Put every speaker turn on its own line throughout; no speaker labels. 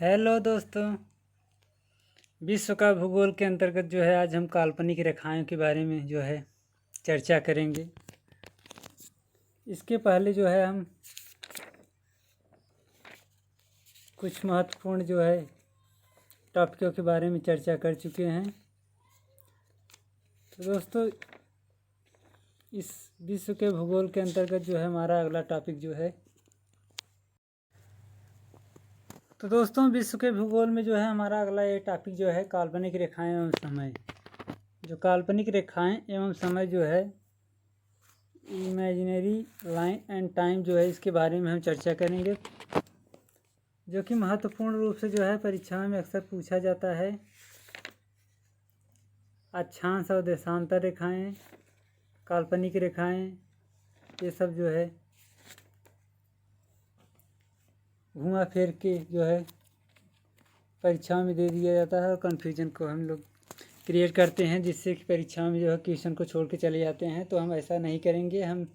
Hello दोस्तों। विश्व का भूगोल के अंतर्गत आज हम काल्पनिक रेखाओं के बारे में चर्चा करेंगे। इसके पहले हम कुछ महत्वपूर्ण टॉपिकों के बारे में चर्चा कर चुके हैं। तो दोस्तों, इस विश्व के भूगोल के अंतर्गत हमारा अगला टॉपिक तो दोस्तों, विश्व के भूगोल में हमारा अगला ये टॉपिक काल्पनिक रेखाएं एवं समय। जो काल्पनिक रेखाएं एवं समय इमेजिनरी लाइन एंड टाइम इसके बारे में हम चर्चा करेंगे, जो कि महत्वपूर्ण रूप से परीक्षा में अक्सर पूछा जाता है। अक्षांश और देशांतर रेखाएं, काल्पनिक रेखाएं, ये सब घुमा फिर के परीक्षा में दे दिया जाता है और कन्फ्यूजन को हम लोग क्रिएट करते हैं, जिससे कि परीक्षा में क्वेश्चन को छोड़ के चले जाते हैं। तो हम ऐसा नहीं करेंगे, हम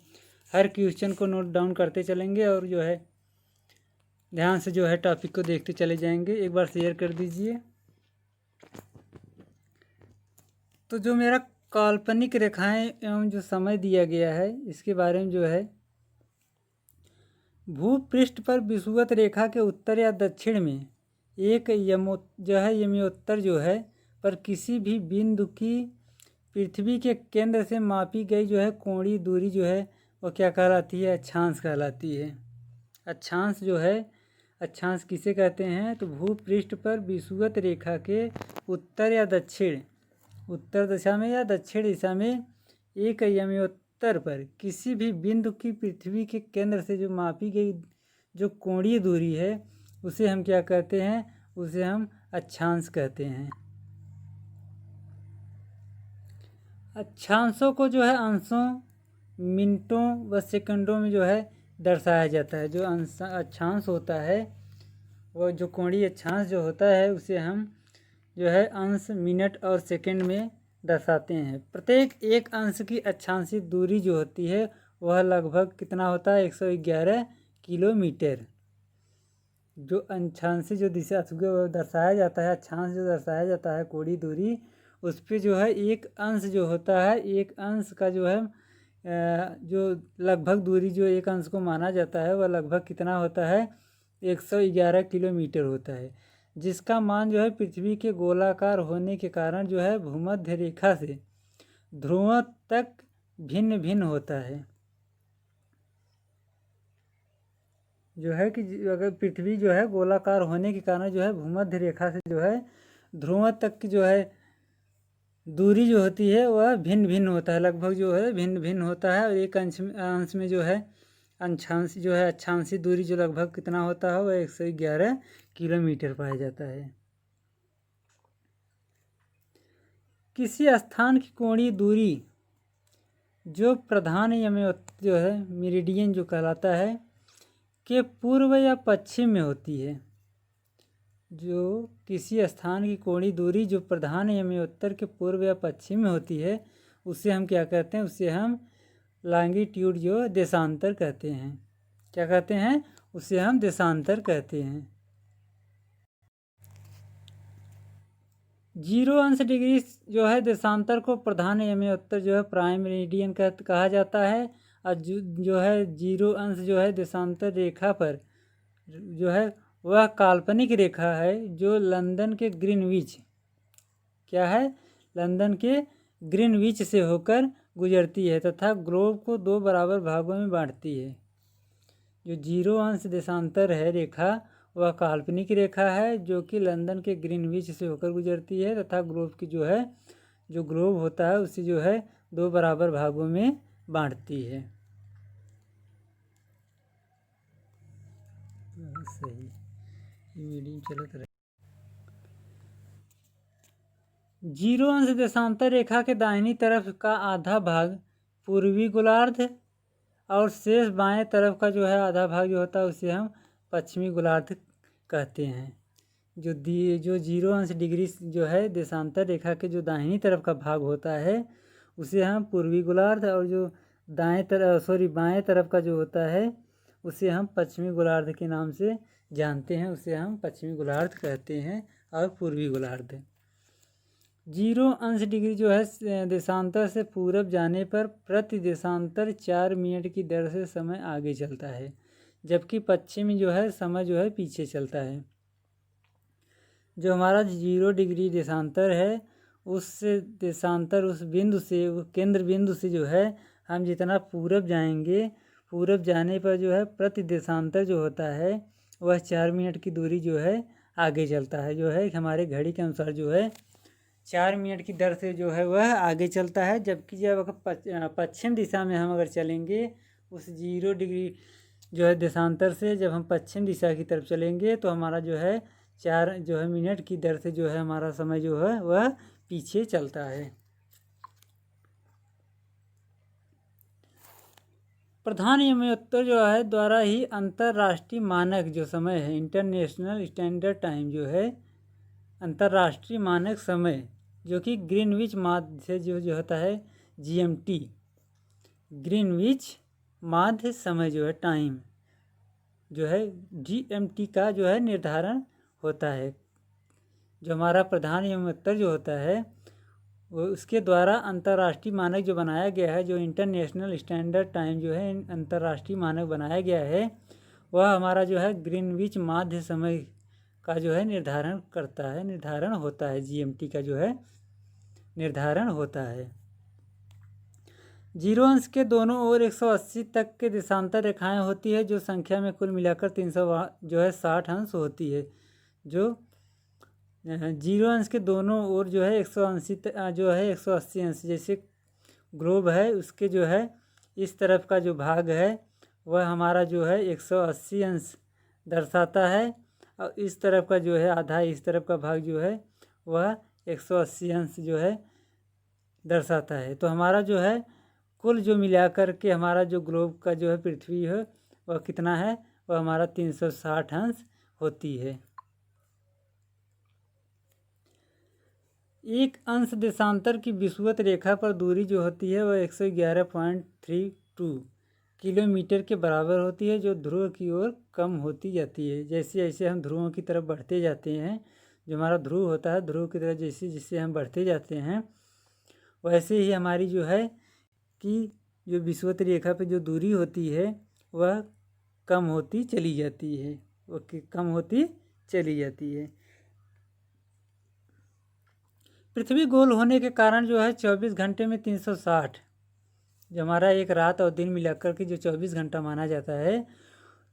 हर क्वेश्चन को नोट डाउन करते चलेंगे और ध्यान से टॉपिक को देखते चले जाएंगे। एक बार शेयर कर दीजिए। तो जो मेरा काल्पनिक रेखाएं एवं जो समय दिया गया है, इसके बारे में भूपृष्ठ पर विषुवत रेखा के उत्तर या दक्षिण में एक यमोत्तर पर किसी भी बिंदु की पृथ्वी के केंद्र से मापी गई कोणीय दूरी वो क्या कहलाती है? अक्षांश कहलाती है। अक्षांश अक्षांश किसे कहते हैं? तो भूपृष्ठ पर विषुवत रेखा के उत्तर या दक्षिण, उत्तर दिशा में या दक्षिण दिशा में एक यमोत्तर पर किसी भी बिंदु की पृथ्वी के केंद्र से जो मापी गई जो कोणीय दूरी है, उसे हम क्या कहते हैं? उसे हम अक्षांश कहते हैं। अक्षांशों को अंशों, मिनटों व सेकंडों में दर्शाया जाता है। जो अक्षांश होता है, वो जो कोणीय अक्षांश होता है, उसे हम अंश, मिनट और सेकंड में दर्शाते हैं। प्रत्येक एक अंश की अक्षांशीय दूरी जो होती है, वह लगभग कितना होता है? 111 किलोमीटर। जो अक्षांशीय दिशा दर्शाया जाता है, अक्षांश जो दर्शाया जाता है, कोणीय दूरी, उस पर एक अंश होता है, एक अंश का जो लगभग दूरी एक अंश को माना जाता है, वह लगभग कितना होता है? 111 किलोमीटर होता है, जिसका मान पृथ्वी के गोलाकार होने के कारण भूमध्य रेखा से ध्रुवों तक भिन्न भिन्न होता है। कि अगर पृथ्वी गोलाकार होने के कारण भूमध्य रेखा से ध्रुवों तक की दूरी होती है, वह भिन्न भिन्न होता है, लगभग भिन्न भिन्न होता है। और एक अंश में अक्षांशीय दूरी जो लगभग कितना होता है? वह 111 किलोमीटर पाया जाता है। किसी स्थान की कोणीय दूरी जो प्रधान यमोत्तर मेरिडियन जो कहलाता है, के पूर्व या पश्चिम में होती है। जो किसी स्थान की कोणीय दूरी जो प्रधान यमोत्तर के पूर्व या पश्चिम में होती है, उसे हम क्या कहते हैं? उसे हम लॉन्गिट्यूड देशांतर कहते हैं। क्या कहते हैं? उसे हम देशांतर कहते हैं। 0 डिग्री देशांतर को प्रधान यमोत्तर प्राइम मेरिडियन कहा जाता है। और 0 देशांतर रेखा पर वह काल्पनिक रेखा है जो लंदन के ग्रीनविच लंदन के ग्रीनविच से होकर गुजरती है तथा ग्लोब को 2 बराबर भागों में बांटती है। जो 0 देशांतर है रेखा, वह काल्पनिक रेखा है जो कि लंदन के ग्रीनविच से होकर गुजरती है तथा ग्लोब की जो ग्लोब होता है उसे 2 बराबर भागों में बांटती है। सही मीडियम चलत रहे। 0 देशांतर रेखा के दाहिनी तरफ का आधा भाग पूर्वी गोलार्ध और शेष बाएं तरफ का आधा भाग होता है, उसे हम पश्चिमी गोलार्ध कहते हैं। जो 0 डिग्री देशांतर रेखा के जो दाहिनी तरफ का भाग होता है, उसे हम पूर्वी गोलार्ध, और जो बाएं तरफ का जो होता है, उसे हम पश्चिमी गोलार्ध के नाम से जानते हैं उसे हम पश्चिमी गोलार्ध कहते हैं और पूर्वी गोलार्ध। 0° जो है देशांतर से पूरब जाने पर प्रति देशांतर 4 मिनट की दर से समय आगे चलता है, जबकि पश्चिमी जो है समय जो है पीछे चलता है। जो हमारा 0° देशांतर है उस देशांतर उस बिंदु से, वो केंद्र बिंदु से जो है हम जितना पूरब जाएंगे, पूरब जाने पर जो है प्रति देशांतर जो होता है वह 4 मिनट की दूरी जो है आगे चलता है, जो है हमारे घड़ी के अनुसार जो है 4 मिनट की दर से जो है वह आगे चलता है। जबकि जब पश्चिम दिशा में हम अगर चलेंगे, उस 0° जो है देशांतर से जब हम पश्चिम दिशा की तरफ चलेंगे तो हमारा जो है 4 जो है मिनट की दर से जो है हमारा समय जो है वह पीछे चलता है। प्रधानमंत्री जो है द्वारा ही अंतर्राष्ट्रीय मानक जो समय है, इंटरनेशनल स्टैंडर्ड टाइम जो है अंतर्राष्ट्रीय मानक समय, जो कि ग्रीनविच माध्य से जो होता है GMT, ग्रीनविच माध्य समय जो है टाइम जो है GMT का जो है निर्धारण होता है। जो हमारा प्रधानमंत्री जो होता है वो उसके द्वारा अंतर्राष्ट्रीय मानक जो बनाया गया है, जो इंटरनेशनल स्टैंडर्ड टाइम जो है अंतर्राष्ट्रीय मानक बनाया गया है, वह हमारा जो है ग्रीनविच माध्य समय का जो है निर्धारण करता है, निर्धारण होता है। GMT का जो है निर्धारण होता है। 0 अंश के दोनों ओर 180 तक के देशांतर रेखाएं होती है, जो संख्या में कुल मिलाकर 300 जो है 60 अंश होती है। जो 0 अंश के दोनों ओर जो है 180 जो है 180 अंश, जैसे ग्लोब है उसके जो है इस तरफ का जो भाग है वह हमारा जो है 180 अंश दर्शाता है, और इस तरफ का जो है आधा इस तरफ का भाग जो है वह 180 अंश जो है दर्शाता है। तो हमारा जो है कुल जो मिलाकर के हमारा जो ग्लोब का जो है पृथ्वी है वह कितना है, वह हमारा 360 अंश होती है। एक अंश देशांतर की विषुवत रेखा पर दूरी जो होती है वह 111.32 किलोमीटर के बराबर होती है, जो ध्रुव की ओर कम होती जाती है। जैसे जैसे हम ध्रुवों की तरफ बढ़ते जाते हैं, जो हमारा ध्रुव होता है ध्रुव की तरफ जैसे जैसे हम बढ़ते जाते हैं, वैसे ही हमारी जो है कि जो विषुवत रेखा पे जो दूरी होती है वह कम होती चली जाती है, वह कम होती चली जाती है। पृथ्वी गोल होने के कारण जो है 24 घंटे में 360, जो हमारा एक रात और दिन मिलाकर के जो 24 घंटा माना जाता है,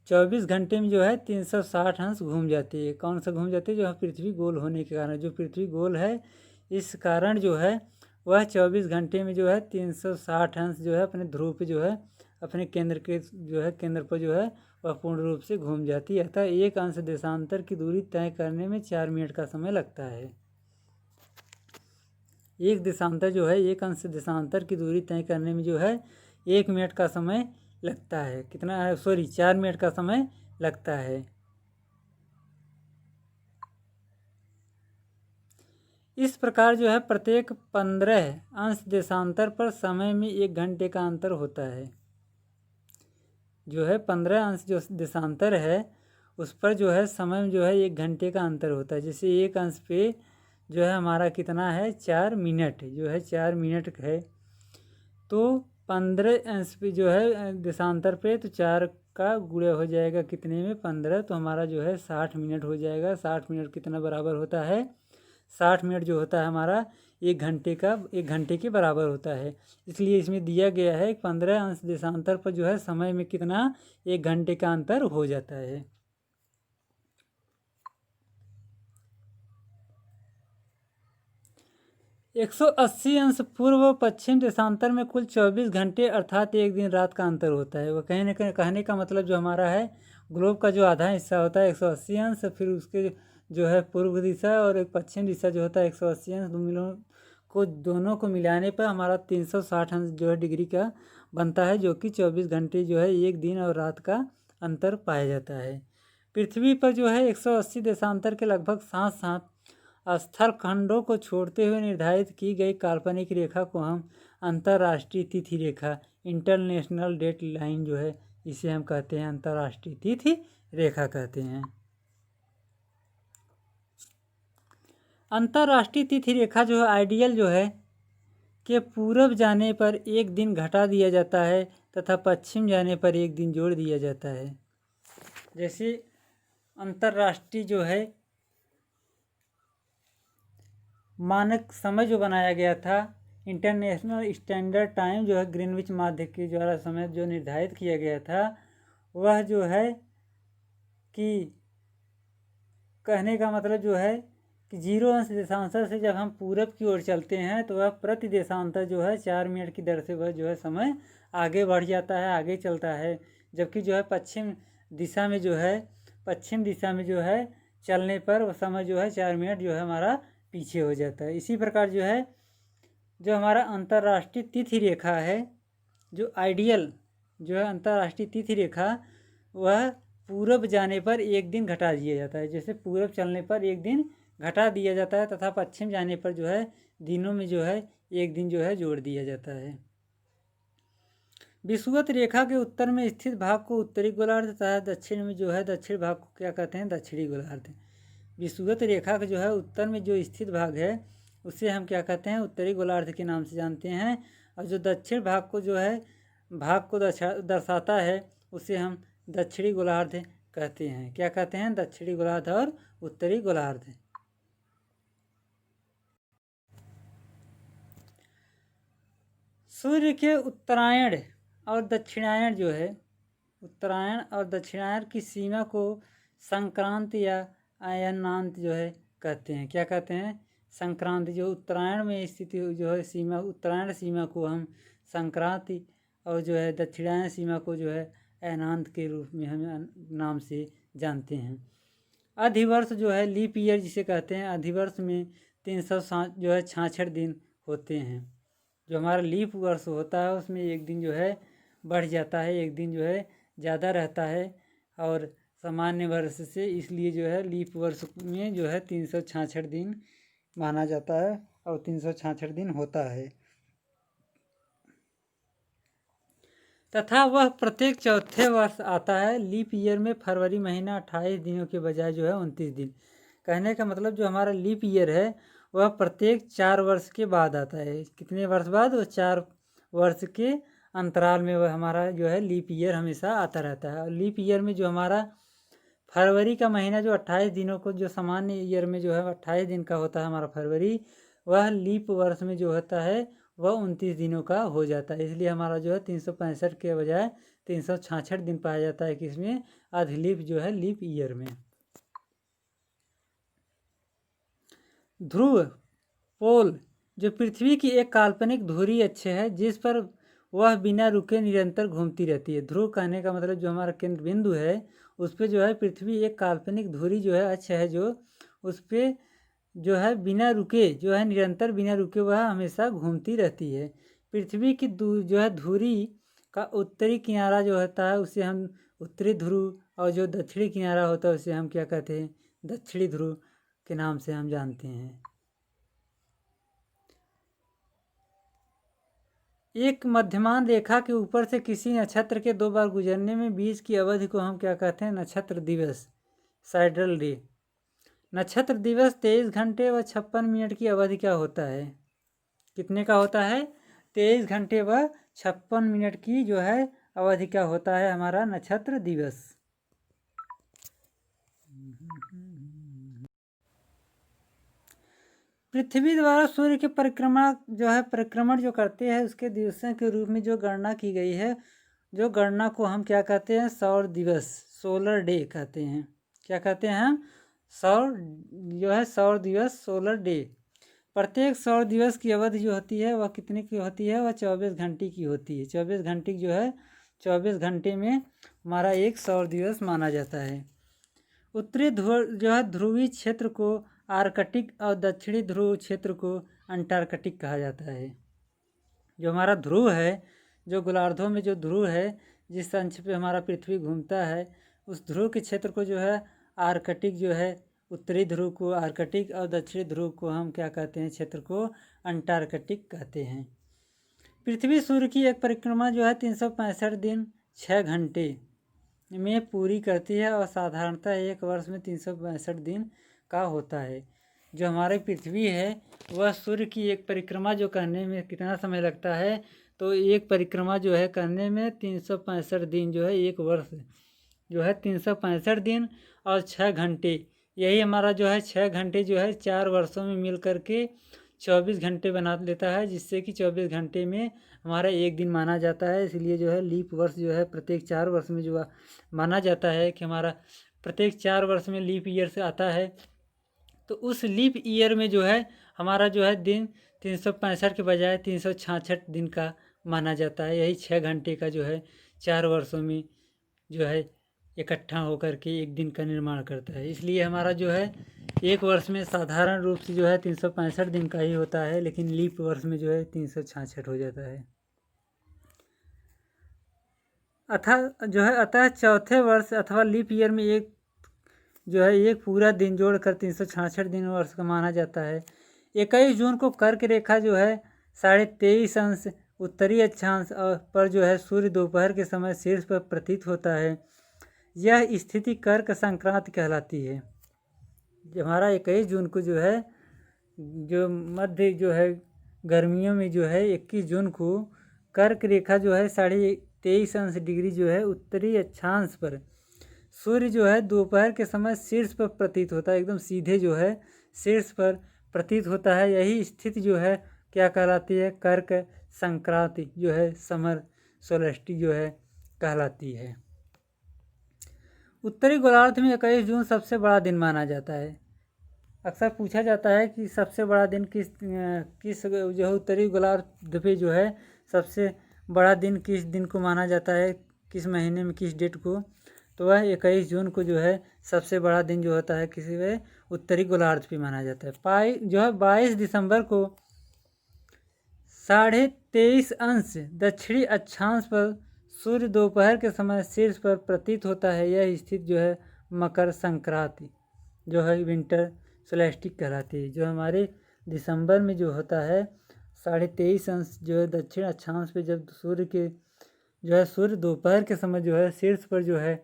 24 घंटे में जो है 360 अंश घूम जाती है। कौन सा घूम जाती है? जो है पृथ्वी गोल होने के कारण, जो पृथ्वी गोल है इस कारण जो है वह 24 घंटे में जो है 360 अंश जो है अपने ध्रुव पे जो है अपने केंद्र के जो है केंद्र पर जो है वह पूर्ण रूप से घूम जाती है। अतः एक अंश देशांतर की दूरी तय करने में 4 मिनट का समय लगता है। एक देशांतर जो है एक अंश देशांतर की दूरी तय करने में जो है 1 मिनट का समय लगता है। कितना है? 4 मिनट का समय लगता है। इस प्रकार जो है प्रत्येक 15 अंश देशांतर पर समय में 1 घंटे का अंतर होता है। जो है 15 अंश जो देशांतर है उस पर जो है समय में जो है 1 घंटे का अंतर होता है। जैसे एक अंश पे जो है हमारा कितना है 4 मिनट, जो है 4 मिनट है, तो 15 अंश पे जो है देशांतर पे तो 4 का गुणा हो जाएगा कितने में 15, तो हमारा जो है 60 मिनट हो जाएगा। 60 मिनट कितना बराबर होता है? 60 मिनट जो होता है हमारा 1 घंटे के बराबर होता है। इसलिए इसमें दिया गया है 15 अंश देशांतर पर जो है समय में कितना 1 घंटे का अंतर हो जाता है। 180 अंश पूर्व व पश्चिम देशांतर में कुल 24 घंटे अर्थात 1 दिन रात का अंतर होता है। वह कहने का मतलब जो हमारा है ग्लोब का जो आधा हिस्सा होता है 180 अंश, फिर उसके जो है पूर्व दिशा और एक पश्चिम दिशा जो होता है 180 अंश, दोनों को मिलाने पर हमारा 360 अंश जो है डिग्री का बनता है, जो कि 24 घंटे जो है 1 दिन और रात का अंतर पाया जाता है। पृथ्वी पर जो है 180 देशांतर के लगभग साथ साथ स्थल खंडों को छोड़ते हुए निर्धारित की गई काल्पनिक रेखा को हम अंतर्राष्ट्रीय तिथि रेखा, इंटरनेशनल डेट लाइन जो है इसे हम कहते हैं अंतर्राष्ट्रीय तिथि रेखा कहते हैं। अंतर्राष्ट्रीय तिथि रेखा जो है आइडियल जो है कि पूरब जाने पर एक दिन घटा दिया जाता है तथा पश्चिम जाने पर एक दिन जोड़ दिया जाता है। जैसे अंतर्राष्ट्रीय जो है मानक समय जो बनाया गया था, इंटरनेशनल स्टैंडर्ड टाइम जो है ग्रीनविच माध्य के द्वारा समय जो निर्धारित किया गया था, वह जो है कि कहने का मतलब जो है कि 0 अंश देशांतर से जब हम पूरब की ओर चलते हैं तो वह प्रति देशांतर जो है 4 मिनट की दर से वह जो है समय आगे बढ़ जाता है, आगे चलता है। जबकि जो है पश्चिम दिशा में जो है चलने पर वह समय जो है 4 मिनट जो है हमारा पीछे हो जाता है। इसी प्रकार जो है जो हमारा अंतर्राष्ट्रीय तिथि रेखा है, जो आइडियल जो है अंतर्राष्ट्रीय तिथि रेखा, वह पूरब जाने पर एक दिन घटा दिया जाता है। जैसे पूरब चलने पर एक दिन घटा दिया जाता है तथा पश्चिम जाने पर जो है दिनों में जो है एक दिन जो है जोड़ दिया जाता है। विषुवत रेखा के उत्तर में स्थित भाग को उत्तरी गोलार्ध तथा दक्षिण में जो है दक्षिण भाग को क्या कहते हैं, दक्षिणी गोलार्ध। विषुवत रेखा का जो है उत्तर में जो स्थित भाग है उसे हम क्या कहते हैं, उत्तरी गोलार्ध के नाम से जानते हैं। और जो दक्षिण भाग को जो है भाग को दर्शाता है उसे हम दक्षिणी गोलार्ध कहते हैं। क्या कहते हैं, दक्षिणी गोलार्ध और उत्तरी गोलार्ध। सूर्य के उत्तरायण और दक्षिणायन जो है, उत्तरायण और दक्षिणायन की सीमा को संक्रांति या अयनांत जो है कहते हैं। क्या कहते हैं, संक्रांति। जो उत्तरायण में स्थित जो है सीमा, उत्तरायण सीमा को हम संक्रांति और जो है दक्षिणायन सीमा को जो है अयनांत के रूप में हम नाम से जानते हैं। अधिवर्ष जो है लीप ईयर जिसे कहते हैं, अधिवर्ष में 366 दिन होते हैं। जो हमारा लीप वर्ष होता है उसमें एक दिन जो है बढ़ जाता है, एक दिन जो है ज़्यादा रहता है और सामान्य वर्ष से, इसलिए जो है लीप वर्ष में जो है 366 दिन माना जाता है और 366 दिन होता है। तथा वह प्रत्येक चौथे वर्ष आता है। लीप ईयर में फरवरी महीना 28 दिनों के बजाय जो है 29 दिन। कहने का मतलब जो हमारा लीप ईयर है वह प्रत्येक 4 वर्ष के बाद आता है। कितने वर्ष बाद, वो 4 वर्ष के अंतराल में वह हमारा जो है लीप ईयर हमेशा आता रहता है। और लीप ईयर में जो हमारा फरवरी का महीना जो 28 दिनों को, जो सामान्य ईयर में जो है 28 दिन का होता है हमारा फरवरी, वह लीप वर्ष में जो होता है वह 29 दिनों का हो जाता है। इसलिए हमारा जो है 365 के बजाय 366 दिन पाया जाता है किसमें, अधिलीप जो है लीप ईयर में। ध्रुव पोल जो पृथ्वी की एक काल्पनिक धुरी अक्ष है जिस पर वह बिना रुके निरंतर घूमती रहती है। ध्रुव कहने का मतलब जो हमारा केंद्र बिंदु है उस पर जो है पृथ्वी एक काल्पनिक धुरी जो है अक्ष है, जो उस पर जो है बिना रुके जो है निरंतर बिना रुके वह हमेशा घूमती रहती है। पृथ्वी की जो है धुरी का उत्तरी किनारा जो होता है उसे हम उत्तरी ध्रुव और जो दक्षिणी किनारा होता है उसे हम क्या कहते हैं, दक्षिणी ध्रुव के नाम से हम जानते हैं। एक मध्यमान रेखा के ऊपर से किसी नक्षत्र के 2 बार गुजरने में बीच की अवधि को हम क्या कहते हैं, नक्षत्र दिवस, साइडल डे। नक्षत्र दिवस 23 घंटे व 56 मिनट की अवधि क्या होता है, कितने का होता है, 23 घंटे व 56 मिनट की जो है अवधि क्या होता है हमारा नक्षत्र दिवस। पृथ्वी द्वारा सूर्य की परिक्रमा जो है परिक्रमण जो करते हैं उसके दिवसों के रूप में जो गणना की गई है, जो गणना को हम क्या कहते हैं, सौर दिवस, सोलर डे कहते हैं। क्या कहते हैं हम, सौर जो है सौर दिवस, सोलर डे। प्रत्येक सौर दिवस की अवधि जो होती है वह कितने की होती है, वह 24 घंटे की होती है। 24 घंटे जो है 24 घंटे में हमारा एक सौर दिवस माना जाता है। उत्तरी ध्रुव जो है ध्रुवीय क्षेत्र को आर्कटिक और दक्षिणी ध्रुव क्षेत्र को अंटार्कटिक कहा जाता है। जो हमारा ध्रुव है, जो गोलार्धों में जो ध्रुव है जिस अंश पे हमारा पृथ्वी घूमता है, उस ध्रुव के क्षेत्र को जो है आर्कटिक जो है, उत्तरी ध्रुव को आर्कटिक और दक्षिणी ध्रुव को हम क्या कहते हैं, क्षेत्र को अंटार्कटिक कहते हैं। पृथ्वी सूर्य की एक परिक्रमा जो है 365 दिन 6 घंटे में पूरी करती है और साधारणतः एक वर्ष में 365 दिन का होता है। जो हमारी पृथ्वी है वह सूर्य की एक परिक्रमा जो करने में कितना समय लगता है, तो एक परिक्रमा जो है करने में 365 दिन जो है, एक वर्ष जो है 365 दिन और 6 घंटे, यही हमारा जो है 6 घंटे जो है 4 वर्षों में मिल करके 24 घंटे बना लेता है, जिससे कि 24 घंटे में हमारा एक दिन माना जाता है। इसलिए जो है लीप वर्ष जो है प्रत्येक 4 वर्ष में जो माना जाता है कि हमारा प्रत्येक 4 वर्ष में लीप ईयर से आता है। तो उस लीप ईयर में जो है हमारा जो है दिन 365 के बजाय 366 दिन का माना जाता है। यही 6 घंटे का जो है 4 वर्षों में जो है इकट्ठा होकर के एक दिन का निर्माण करता है। इसलिए हमारा जो है एक वर्ष में साधारण रूप से जो है 365 दिन का ही होता है, लेकिन लीप वर्ष में जो है 366 हो जाता है। अतः चौथे वर्ष अथवा लीप ईयर में एक जो है एक पूरा दिन जोड़कर 366 दिन वर्ष का माना जाता है। 21 जून को कर्क रेखा जो है 23.5 उत्तरी अक्षांश पर जो है सूर्य दोपहर के समय शीर्ष पर प्रतीत होता है। यह स्थिति कर्क संक्रांति कहलाती है। हमारा 21 जून को जो है जो मध्य जो है गर्मियों में जो है 21 जून को कर्क रेखा जो है 23.5 जो है उत्तरी अक्षांश पर सूर्य जो है दोपहर के समय शीर्ष पर प्रतीत होता है, एकदम सीधे जो है शीर्ष पर प्रतीत होता है। यही स्थिति जो है क्या कहलाती है, कर्क संक्रांति जो है समर सोलस्टी जो है कहलाती है। उत्तरी गोलार्ध में 21 जून सबसे बड़ा दिन माना जाता है। अक्सर पूछा जाता है कि सबसे बड़ा दिन किस जो है उत्तरी गोलार्ध पे जो है सबसे बड़ा दिन किस दिन को माना जाता है, किस महीने में किस डेट को, तो वह 21 जून को जो है सबसे बड़ा दिन जो होता है किसी वे उत्तरी गोलार्ध पे माना जाता है। जो है 22 दिसंबर को 23.5 दक्षिणी अक्षांश पर सूर्य दोपहर के समय शीर्ष पर प्रतीत होता है। यह स्थिति जो है मकर संक्रांति जो है विंटर सोलेस्टिक कहलाती है। जो हमारे दिसंबर में जो होता है 23.5 जो है दक्षिण अक्षांश पे जब सूर्य दोपहर के समय जो है शीर्ष पर जो है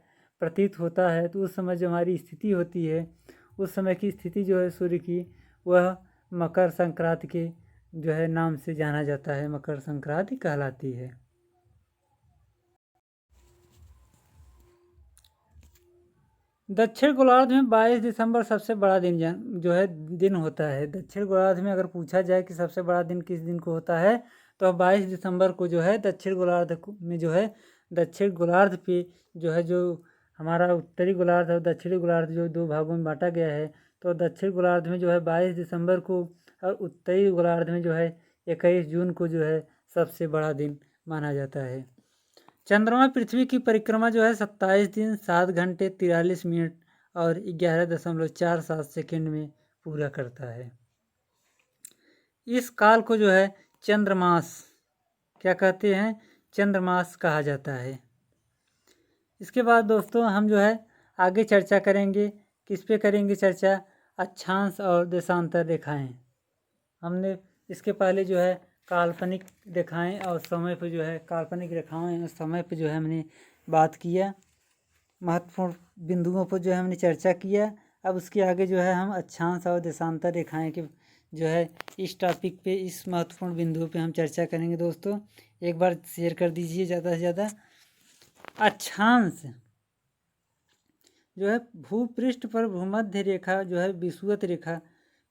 प्रतीत होता है, तो उस समय जो हमारी स्थिति होती है, उस समय की स्थिति जो है सूर्य की, वह मकर संक्रांति के जो है नाम से जाना जाता है, मकर संक्रांति कहलाती है। दक्षिण गोलार्ध में 22 दिसंबर सबसे बड़ा दिन जो है दिन होता है। दक्षिण गोलार्ध में अगर पूछा जाए कि सबसे बड़ा दिन किस दिन को होता है, तो 22 दिसंबर को जो है दक्षिण गोलार्ध में जो है दक्षिण गोलार्ध पे जो है जो हमारा उत्तरी गोलार्ध और दक्षिणी गोलार्ध जो 2 भागों में बांटा गया है, तो दक्षिण गोलार्ध में जो है 22 दिसंबर को और उत्तरी गोलार्ध में जो है 21 जून को जो है सबसे बड़ा दिन माना जाता है। चंद्रमा पृथ्वी की परिक्रमा जो है 27 दिन 7 घंटे 43 मिनट और 11.47 सेकेंड में पूरा करता है। इस काल को जो है चंद्रमास क्या कहते हैं, चंद्रमास कहा जाता है। इसके बाद दोस्तों हम जो है आगे चर्चा करेंगे, किस पे करेंगे चर्चा, अक्षांश और देशांतर रेखाएं। हमने इसके पहले जो है काल्पनिक रेखाएं और समय पे जो है काल्पनिक रेखाएं और समय पे जो है हमने बात किया, महत्वपूर्ण बिंदुओं पर जो है हमने चर्चा किया। अब उसके आगे जो है हम अक्षांश और देशांतर रेखाएं के जो है इस टॉपिक पे, इस महत्वपूर्ण बिंदुओं पे हम चर्चा करेंगे। दोस्तों एक बार शेयर कर दीजिए ज़्यादा से ज़्यादा। अक्षांश जो है भूपृष्ठ पर भूमध्य रेखा जो है विषुवत रेखा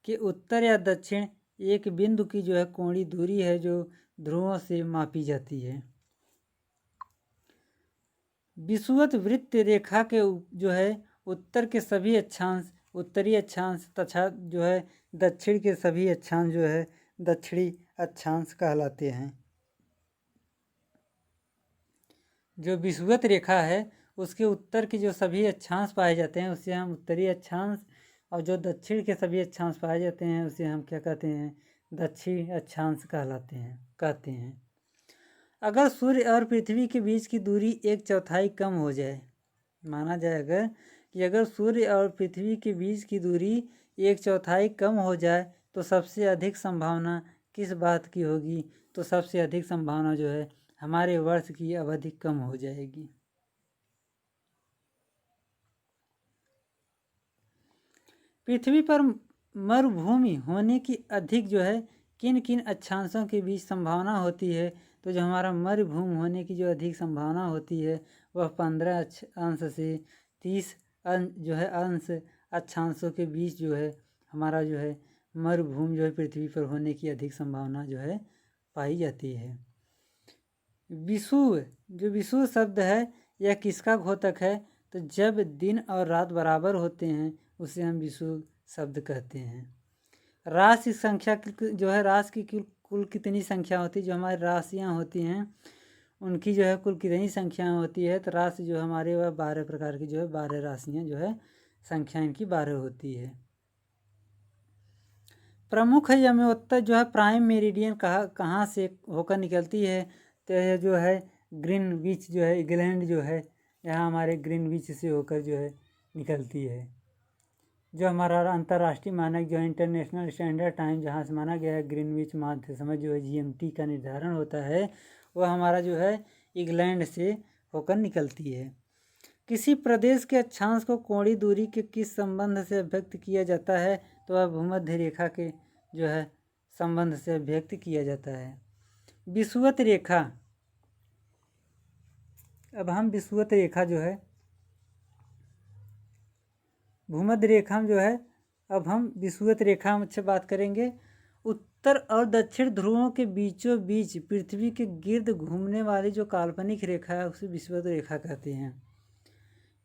के उत्तर या दक्षिण एक बिंदु की जो है कोणीय दूरी है जो ध्रुवों से मापी जाती है। विषुवत वृत्त रेखा के जो है उत्तर के सभी अक्षांश उत्तरी अक्षांश तथा जो है दक्षिण के सभी अक्षांश जो है दक्षिणी अक्षांश कहलाते हैं। जो विषुवत रेखा है उसके उत्तर के जो सभी अक्षांश पाए जाते हैं उसे हम उत्तरी अक्षांश, और जो दक्षिण के सभी अक्षांश पाए जाते हैं उसे हम क्या कहते हैं, दक्षिणी अक्षांश कहते हैं। अगर सूर्य और पृथ्वी के बीच की दूरी 1/4 कम हो जाए, माना जाए अगर कि अगर सूर्य और पृथ्वी के बीच की दूरी 1/4 कम हो जाए तो सबसे अधिक संभावना किस बात की होगी, तो सबसे अधिक संभावना जो है हमारे वर्ष की अवधि कम हो जाएगी। पृथ्वी पर मरुभूमि होने की अधिक जो है किन किन अक्षांशों के बीच संभावना होती है? तो जो हमारा मरुभूमि होने की जो अधिक संभावना होती है वह 15 अंश से 30 जो है अंश अक्षांशों के बीच जो है हमारा जो है मरुभूमि जो है पृथ्वी पर होने की अधिक संभावना जो है पाई जाती है। विषुव, जो विषुव शब्द है यह किसका घोतक है? तो जब दिन और रात बराबर होते हैं उसे हम विषुव शब्द कहते हैं। राशि संख्या जो है राशि की कुल कितनी संख्या होती है? जो हमारी राशियाँ होती हैं उनकी जो है कुल कितनी संख्या होती है? तो राशि जो हमारे वह 12 प्रकार की जो है 12 राशियाँ जो है संख्या इनकी 12 होती है। प्रमुख यमोत्तर जो है प्राइम मेरिडियन कहाँ से होकर निकलती है? तो यह जो है ग्रीनविच जो है इंग्लैंड जो है यहाँ हमारे ग्रीनविच से होकर जो है निकलती है। जो हमारा अंतर्राष्ट्रीय मानक जो है इंटरनेशनल स्टैंडर्ड टाइम जहाँ से माना गया है ग्रीनविच माध्य समय जो है GMT का निर्धारण होता है वह हमारा जो है इंग्लैंड से होकर निकलती है। किसी प्रदेश के अक्षांश को कोणीय दूरी के किस संबंध से अभिव्यक्त किया जाता है? तो वह भूमध्य रेखा के जो है संबंध से अभिव्यक्त किया जाता है। विषुवत रेखा, अब हम विषुवत रेखा जो है भूमध्य रेखा में जो है अब हम विषुवत रेखा में बात करेंगे। उत्तर और दक्षिण ध्रुवों के बीचों बीच पृथ्वी के गिर्द घूमने वाली जो काल्पनिक रेखा है उसे विषुवत रेखा कहते हैं।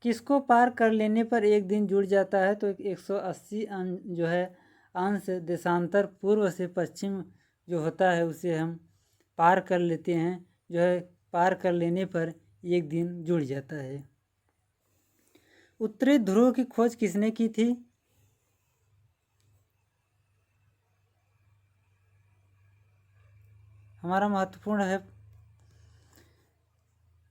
किसको पार कर लेने पर एक दिन जुड़ जाता है? तो 180 जो है अंश देशांतर पूर्व से पश्चिम जो होता है उसे हम पार कर लेते हैं, जो है पार कर लेने पर एक दिन जुड़ जाता है। उत्तरी ध्रुव की खोज किसने की थी? हमारा महत्वपूर्ण है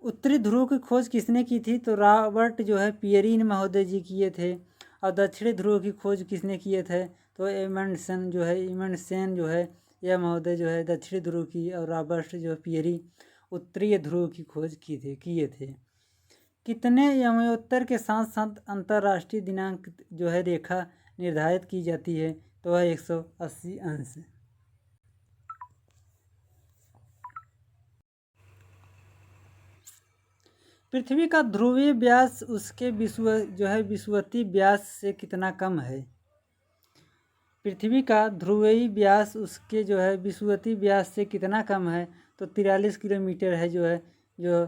उत्तरी ध्रुव की खोज किसने की थी? तो रॉबर्ट जो है पियरीन महोदय जी किए थे। और दक्षिणी ध्रुव की खोज किसने किए थे? तो इमंडसेन जो है यह महोदय जो है दक्षिणी ध्रुव की और रॉबर्ट जो है पियरी उत्तरीय ध्रुव की खोज किए थे। कितने यमोत्तर के साथ साथ अंतर्राष्ट्रीय दिनांक जो है रेखा निर्धारित की जाती है? तो वह 180 अंश। पृथ्वी का ध्रुवीय व्यास उसके विषुवतीय व्यास से कितना कम है? पृथ्वी का ध्रुवीय व्यास उसके जो है विषुवतीय व्यास से कितना कम है? तो 43 किलोमीटर है जो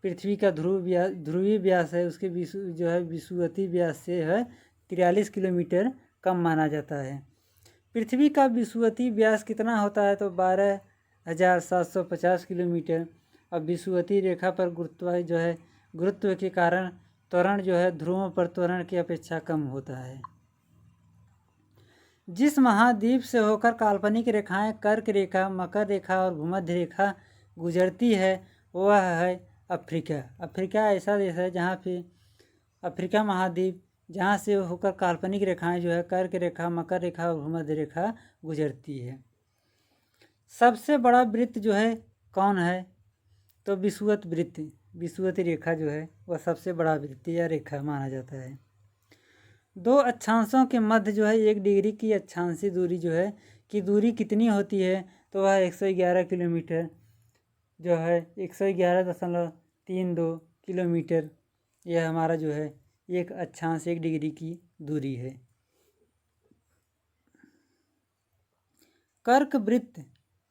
पृथ्वी का ध्रुवीय व्यास है उसके जो है विषुवतीय व्यास से है 43 किलोमीटर कम माना जाता है। पृथ्वी का विषुवतीय व्यास कितना होता है? तो 12,750 किलोमीटर। अब विषुवतीय रेखा पर गुरुत्व के कारण त्वरण जो है ध्रुवों पर त्वरण की अपेक्षा कम होता है। जिस महाद्वीप से होकर काल्पनिक रेखाएं कर्क रेखा, मकर रेखा और भूमध्य रेखा गुजरती है वह है अफ्रीका। अफ्रीका ऐसा देश है जहाँ पे अफ्रीका महाद्वीप जहाँ से होकर काल्पनिक रेखाएं जो है कर्क रेखा, मकर रेखा और भूमध्य रेखा गुजरती है। सबसे बड़ा वृत्त जो है कौन है? तो विषुवत वृत्त, विषुवत रेखा जो है वह सबसे बड़ा वृत्त या रेखा माना जाता है। दो अक्षांशों के मध्य जो है 1 डिग्री की अक्षांशीय दूरी जो है की दूरी कितनी होती है? तो वह 111 किलोमीटर जो है 111.32 किलोमीटर यह हमारा जो है एक अक्षांश 1 डिग्री की दूरी है। कर्क वृत्त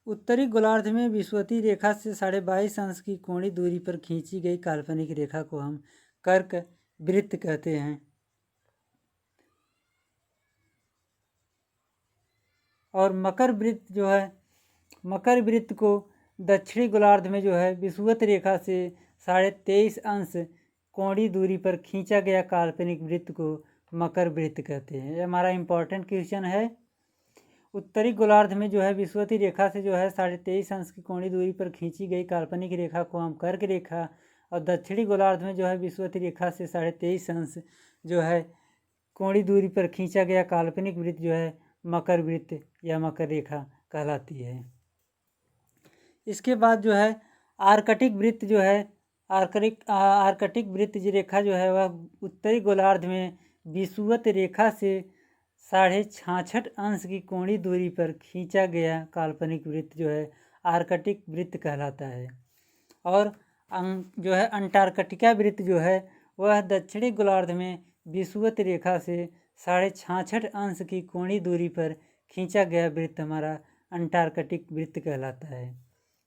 उत्तरी गोलार्ध में विषुवतीय रेखा से 22.5 अंश की कोणीय दूरी पर खींची गई काल्पनिक रेखा को हम कर्क वृत्त कहते हैं। और मकर वृत्त जो है मकर वृत्त को दक्षिणी गोलार्ध में जो है विषुवत रेखा से 23.5 अंश कोणीय दूरी पर खींचा गया काल्पनिक वृत्त को मकर वृत्त कहते हैं। ये हमारा इम्पोर्टेंट क्वेश्चन है। उत्तरी गोलार्ध में जो है विषुवतीय रेखा से जो है 23.5 अंश की कोणीय दूरी पर खींची गई काल्पनिक रेखा को हम कर्क रेखा और दक्षिणी गोलार्ध में जो है विषुवतीय रेखा से 23.5 अंश जो है कोणीय दूरी पर खींचा गया काल्पनिक वृत्त जो है मकर वृत्त या मकर रेखा कहलाती है। इसके बाद जो है आर्कटिक वृत्त जो है आर्कटिक वृत्त रेखा जो है वह उत्तरी गोलार्ध में विषुवत रेखा से 66.5 की कोणीय दूरी पर खींचा गया काल्पनिक वृत्त जो है आर्कटिक वृत्त कहलाता है। और जो है अंटार्कटिका वृत्त जो है वह दक्षिणी गोलार्ध में विषुवत रेखा से 66.5 की कोणीय दूरी पर खींचा गया वृत्त हमारा अंटार्कटिक वृत्त कहलाता है।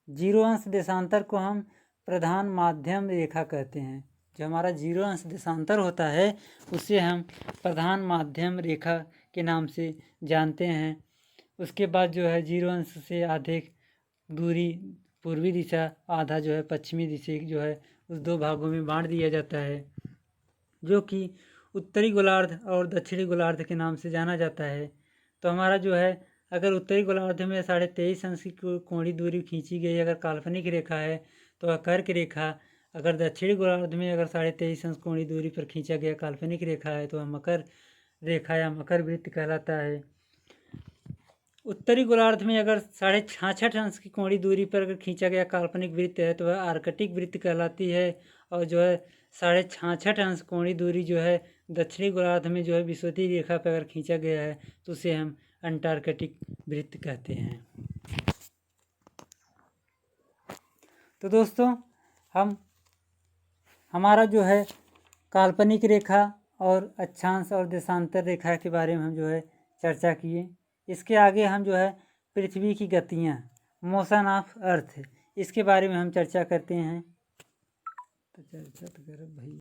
0 अंश देशांतर को हम प्रधान माध्यम रेखा कहते हैं। जो हमारा 0 अंश देशांतर होता है उसे हम प्रधान माध्यम रेखा के नाम से जानते हैं। उसके बाद जो है 0 अंश से आधे दूरी पूर्वी दिशा, आधा जो है पश्चिमी दिशा जो है उस दो भागों में बांट दिया जाता है, जो कि उत्तरी गोलार्ध और दक्षिणी गोलार्ध के नाम से जाना जाता है। तो हमारा जो है अगर उत्तरी गोलार्ध में 23.5 अंश की कोणीय दूरी खींची गई अगर काल्पनिक रेखा है तो वह कर्क रेखा, अगर दक्षिणी गोलार्ध में अगर 23.5 अंश कोणीय दूरी पर खींचा गया काल्पनिक रेखा है तो वह मकर रेखा या मकर वृत्त कहलाता है। उत्तरी गोलार्ध में अगर 66.5 अंश की कोणीय दूरी पर अगर खींचा गया काल्पनिक वृत्त है तो वह आर्कटिक वृत्त कहलाती है। और जो है 66.5 अंश कोणीय दूरी जो है दक्षिणी गोलार्ध में जो है विषुवतीय रेखा पर अगर खींचा गया है तो उसे हम अंटार्कटिक वृत्त कहते हैं। तो दोस्तों हमारा जो है काल्पनिक रेखा और अक्षांश और देशांतर रेखा के बारे में हम जो है चर्चा किए। इसके आगे हम जो है पृथ्वी की गतियाँ, मोशन ऑफ अर्थ, इसके बारे में हम चर्चा करते हैं। तो चर्चा तो करो भाई।